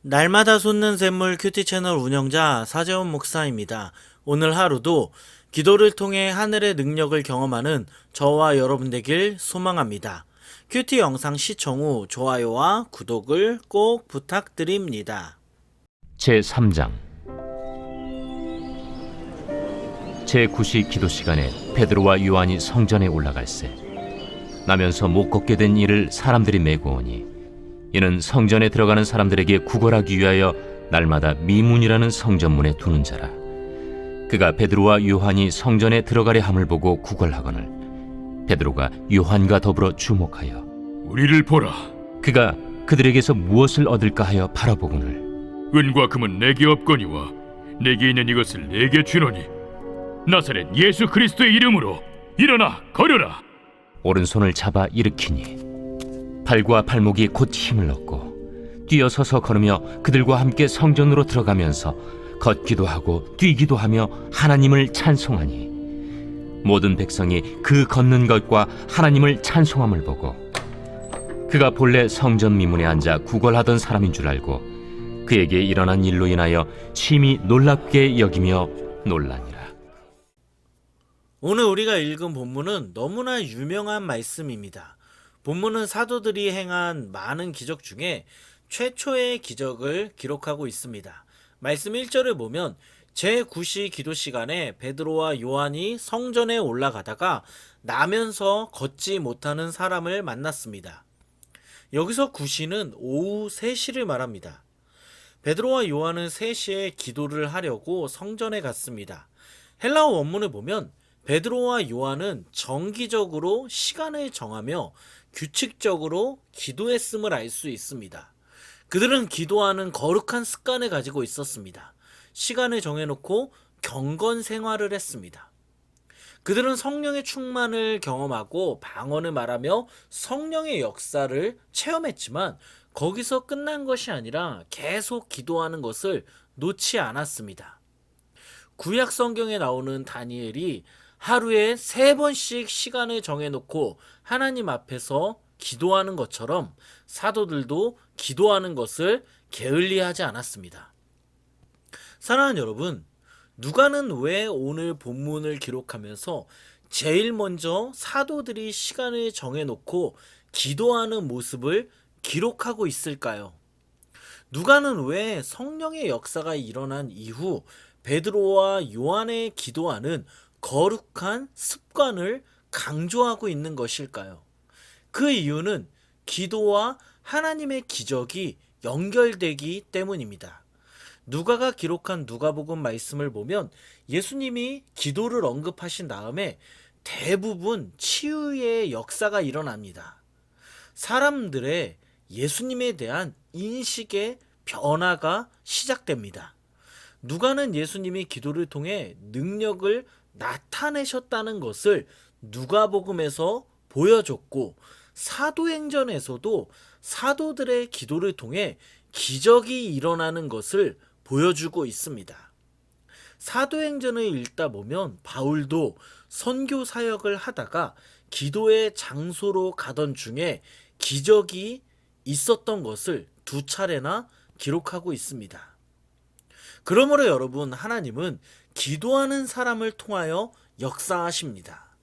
날마다 솟는 샘물 큐티 채널 운영자 사재원 목사입니다. 오늘 하루도 기도를 통해 하늘의 능력을 경험하는 저와 여러분 되길 소망합니다. 큐티 영상 시청 후 좋아요와 구독을 꼭 부탁드립니다. 제3장 제9시 기도 시간에 베드로와 요한이 성전에 올라갈새 나면서 못 걷게 된 이를 사람들이 메고 오니 이는 성전에 들어가는 사람들에게 구걸하기 위하여 날마다 미문이라는 성전문에 두는 자라. 그가 베드로와 요한이 성전에 들어가려 함을 보고 구걸하거늘 베드로가 요한과 더불어 주목하여 우리를 보라. 그가 그들에게서 무엇을 얻을까 하여 바라보거늘 은과 금은 내게 없거니와 내게 있는 이것을 내게 주노니 나사렛 예수 그리스도의 이름으로 일어나 걸으라. 오른손을 잡아 일으키니 발과 발목이 곧 힘을 얻고 뛰어서서 걸으며 그들과 함께 성전으로 들어가면서 걷기도 하고 뛰기도 하며 하나님을 찬송하니 모든 백성이 그 걷는 것과 하나님을 찬송함을 보고 그가 본래 성전 미문에 앉아 구걸하던 사람인 줄 알고 그에게 일어난 일로 인하여 심히 놀랍게 여기며 놀라니라. 오늘 우리가 읽은 본문은 너무나 유명한 말씀입니다. 본문은 사도들이 행한 많은 기적 중에 최초의 기적을 기록하고 있습니다. 말씀 1절을 보면 제9시 기도 시간에 베드로와 요한이 성전에 올라가다가 나면서 걷지 못하는 사람을 만났습니다. 여기서 9시는 오후 3시를 말합니다. 베드로와 요한은 3시에 기도를 하려고 성전에 갔습니다. 헬라어 원문을 보면 베드로와 요한은 정기적으로 시간을 정하며 규칙적으로 기도했음을 알 수 있습니다. 그들은 기도하는 거룩한 습관을 가지고 있었습니다. 시간을 정해놓고 경건 생활을 했습니다. 그들은 성령의 충만을 경험하고 방언을 말하며 성령의 역사를 체험했지만 거기서 끝난 것이 아니라 계속 기도하는 것을 놓지 않았습니다. 구약 성경에 나오는 다니엘이 하루에 3번씩 시간을 정해놓고 하나님 앞에서 기도하는 것처럼 사도들도 기도하는 것을 게을리하지 않았습니다. 사랑하는 여러분, 누가는 왜 오늘 본문을 기록하면서 제일 먼저 사도들이 시간을 정해놓고 기도하는 모습을 기록하고 있을까요? 누가는 왜 성령의 역사가 일어난 이후 베드로와 요한의 기도하는 거룩한 습관을 강조하고 있는 것일까요? 그 이유는 기도와 하나님의 기적이 연결되기 때문입니다. 누가가 기록한 누가복음 말씀을 보면 예수님이 기도를 언급하신 다음에 대부분 치유의 역사가 일어납니다. 사람들의 예수님에 대한 인식의 변화가 시작됩니다. 누가는 예수님이 기도를 통해 능력을 나타내셨다는 것을 누가복음에서 보여줬고 사도행전에서도 사도들의 기도를 통해 기적이 일어나는 것을 보여주고 있습니다. 사도행전을 읽다 보면 바울도 선교 사역을 하다가 기도의 장소로 가던 중에 기적이 있었던 것을 2차례나 기록하고 있습니다. 그러므로 여러분, 하나님은 기도하는 사람을 통하여 역사하십니다.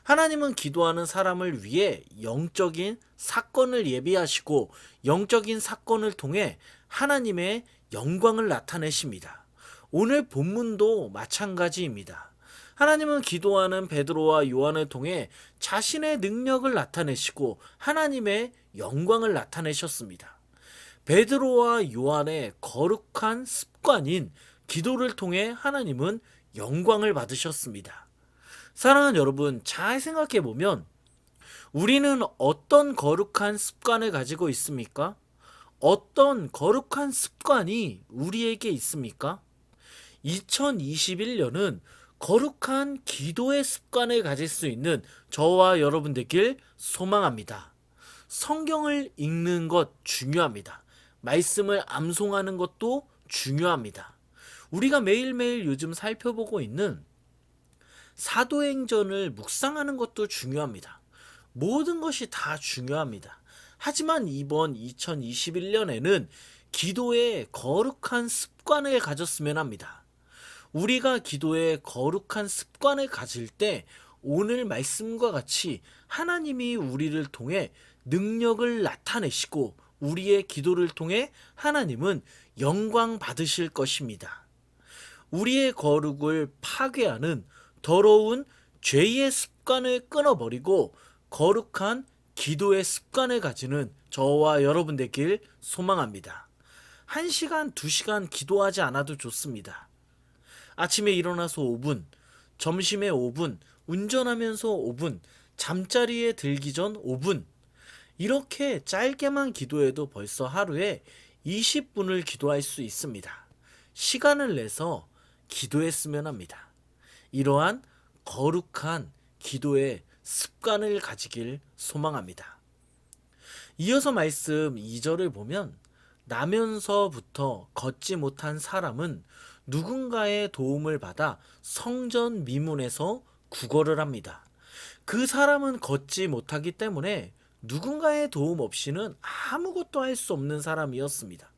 하나님은 기도하는 사람을 위해 영적인 사건을 예비하시고 영적인 사건을 통해 하나님의 영광을 나타내십니다. 오늘 본문도 마찬가지입니다. 하나님은 기도하는 베드로와 요한을 통해 자신의 능력을 나타내시고 하나님의 영광을 나타내셨습니다. 베드로와 요한의 거룩한 습관인 기도를 통해 하나님은 영광을 받으셨습니다. 사랑하는 여러분, 잘 생각해 보면 우리는 어떤 거룩한 습관을 가지고 있습니까? 어떤 거룩한 습관이 우리에게 있습니까? 2021년은 거룩한 기도의 습관을 가질 수 있는 저와 여러분 되길 소망합니다. 성경을 읽는 것 중요합니다. 말씀을 암송하는 것도 중요합니다. 우리가 매일매일 요즘 살펴보고 있는 사도행전을 묵상하는 것도 중요합니다. 모든 것이 다 중요합니다. 하지만 이번 2021년에는 기도에 거룩한 습관을 가졌으면 합니다. 우리가 기도에 거룩한 습관을 가질 때 오늘 말씀과 같이 하나님이 우리를 통해 능력을 나타내시고 우리의 기도를 통해 하나님은 영광 받으실 것입니다. 우리의 거룩을 파괴하는 더러운 죄의 습관을 끊어버리고 거룩한 기도의 습관을 가지는 저와 여러분 되길 소망합니다. 1시간, 2시간 기도하지 않아도 좋습니다. 아침에 일어나서 5분, 점심에 5분, 운전하면서 5분, 잠자리에 들기 전 5분, 이렇게 짧게만 기도해도 벌써 하루에 20분을 기도할 수 있습니다. 시간을 내서 기도했으면 합니다. 이러한 거룩한 기도의 습관을 가지길 소망합니다. 이어서 말씀 2절을 보면 나면서부터 걷지 못한 사람은 누군가의 도움을 받아 성전 미문에서 구걸을 합니다. 그 사람은 걷지 못하기 때문에 누군가의 도움 없이는 아무것도 할 수 없는 사람이었습니다.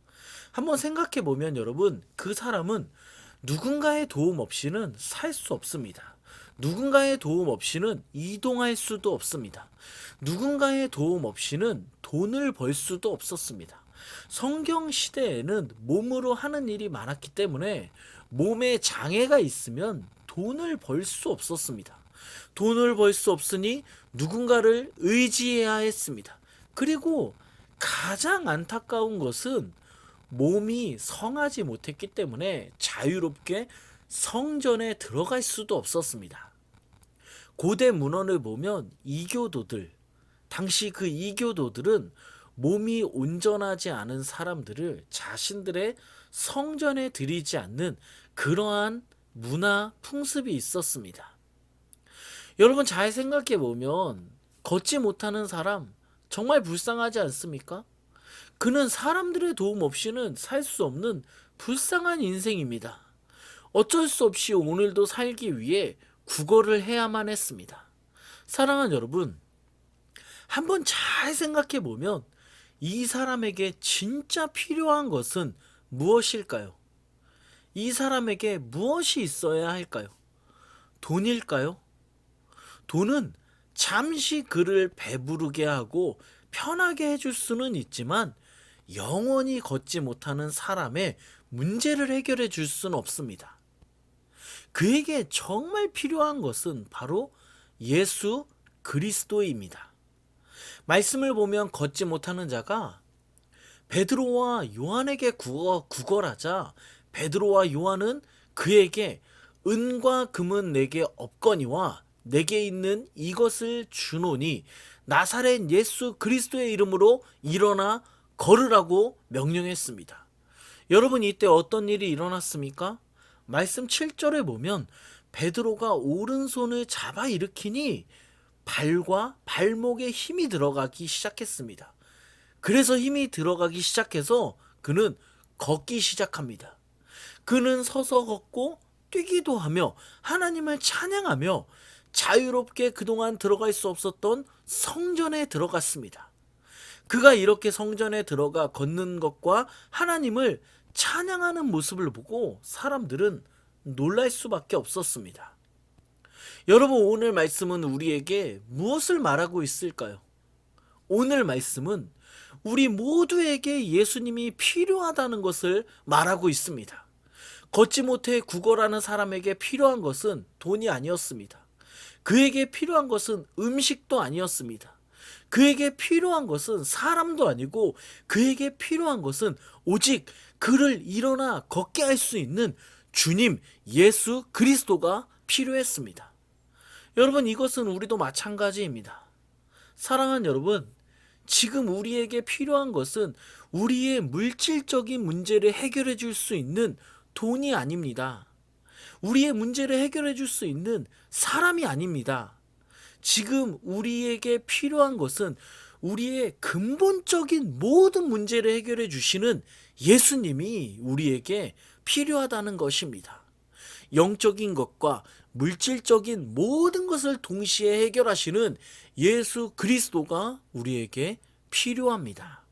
한번 생각해 보면 여러분, 그 사람은 누군가의 도움 없이는 살 수 없습니다. 누군가의 도움 없이는 이동할 수도 없습니다. 누군가의 도움 없이는 돈을 벌 수도 없었습니다. 성경 시대에는 몸으로 하는 일이 많았기 때문에 몸에 장애가 있으면 돈을 벌 수 없었습니다. 돈을 벌 수 없으니 누군가를 의지해야 했습니다. 그리고 가장 안타까운 것은 몸이 성하지 못했기 때문에 자유롭게 성전에 들어갈 수도 없었습니다. 고대 문헌을 보면 이교도들, 당시 그 이교도들은 몸이 온전하지 않은 사람들을 자신들의 성전에 들이지 않는 그러한 문화 풍습이 있었습니다. 여러분 잘 생각해 보면 걷지 못하는 사람 정말 불쌍하지 않습니까? 그는 사람들의 도움 없이는 살 수 없는 불쌍한 인생입니다. 어쩔 수 없이 오늘도 살기 위해 구걸을 해야만 했습니다. 사랑하는 여러분, 한번 잘 생각해 보면 이 사람에게 진짜 필요한 것은 무엇일까요? 이 사람에게 무엇이 있어야 할까요? 돈일까요? 돈은 잠시 그를 배부르게 하고 편하게 해줄 수는 있지만 영원히 걷지 못하는 사람의 문제를 해결해 줄 수는 없습니다. 그에게 정말 필요한 것은 바로 예수 그리스도입니다. 말씀을 보면 걷지 못하는 자가 베드로와 요한에게 구걸하자 베드로와 요한은 그에게 은과 금은 내게 없거니와 내게 있는 이것을 주노니 나사렛 예수 그리스도의 이름으로 일어나 걸으라고 명령했습니다. 여러분 이때 어떤 일이 일어났습니까? 말씀 7절에 보면 베드로가 오른손을 잡아 일으키니 발과 발목에 힘이 들어가기 시작했습니다. 그래서 힘이 들어가기 시작해서 그는 걷기 시작합니다. 그는 서서 걷고 뛰기도 하며 하나님을 찬양하며 자유롭게 그동안 들어갈 수 없었던 성전에 들어갔습니다. 그가 이렇게 성전에 들어가 걷는 것과 하나님을 찬양하는 모습을 보고 사람들은 놀랄 수밖에 없었습니다. 여러분 오늘 말씀은 우리에게 무엇을 말하고 있을까요? 오늘 말씀은 우리 모두에게 예수님이 필요하다는 것을 말하고 있습니다. 걷지 못해 구걸하는 사람에게 필요한 것은 돈이 아니었습니다. 그에게 필요한 것은 음식도 아니었습니다. 그에게 필요한 것은 사람도 아니고 그에게 필요한 것은 오직 그를 일어나 걷게 할 수 있는 주님 예수 그리스도가 필요했습니다. 여러분 이것은 우리도 마찬가지입니다. 사랑하는 여러분, 지금 우리에게 필요한 것은 우리의 물질적인 문제를 해결해 줄 수 있는 돈이 아닙니다. 우리의 문제를 해결해 줄 수 있는 사람이 아닙니다. 지금 우리에게 필요한 것은 우리의 근본적인 모든 문제를 해결해 주시는 예수님이 우리에게 필요하다는 것입니다. 영적인 것과 물질적인 모든 것을 동시에 해결하시는 예수 그리스도가 우리에게 필요합니다.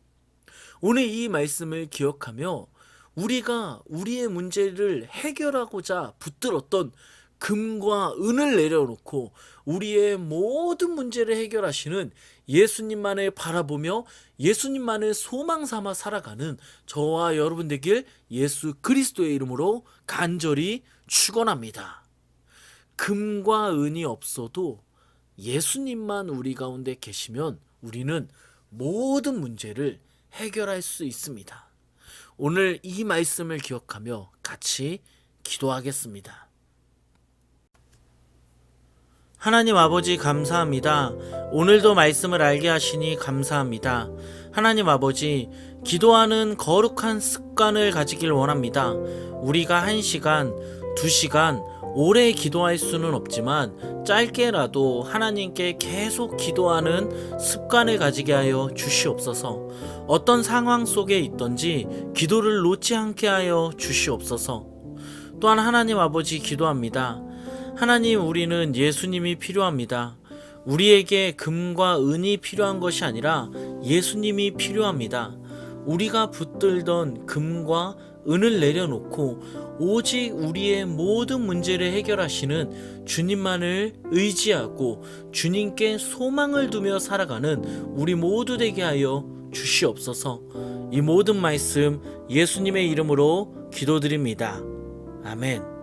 오늘 이 말씀을 기억하며 우리가 우리의 문제를 해결하고자 붙들었던 금과 은을 내려놓고 우리의 모든 문제를 해결하시는 예수님만을 바라보며 예수님만을 소망 삼아 살아가는 저와 여러분 되길 예수 그리스도의 이름으로 간절히 축원합니다. 금과 은이 없어도 예수님만 우리 가운데 계시면 우리는 모든 문제를 해결할 수 있습니다. 오늘 이 말씀을 기억하며 같이 기도하겠습니다. 하나님 아버지 감사합니다. 오늘도 말씀을 알게 하시니 감사합니다. 하나님 아버지, 기도하는 거룩한 습관을 가지길 원합니다. 우리가 1시간, 2시간 오래 기도할 수는 없지만 짧게라도 하나님께 계속 기도하는 습관을 가지게 하여 주시옵소서. 어떤 상황 속에 있든지 기도를 놓지 않게 하여 주시옵소서. 또한 하나님 아버지 기도합니다. 하나님, 우리는 예수님이 필요합니다. 우리에게 금과 은이 필요한 것이 아니라 예수님이 필요합니다. 우리가 붙들던 금과 은을 내려놓고 오직 우리의 모든 문제를 해결하시는 주님만을 의지하고 주님께 소망을 두며 살아가는 우리 모두 되게 하여 주시옵소서. 이 모든 말씀 예수님의 이름으로 기도드립니다. 아멘.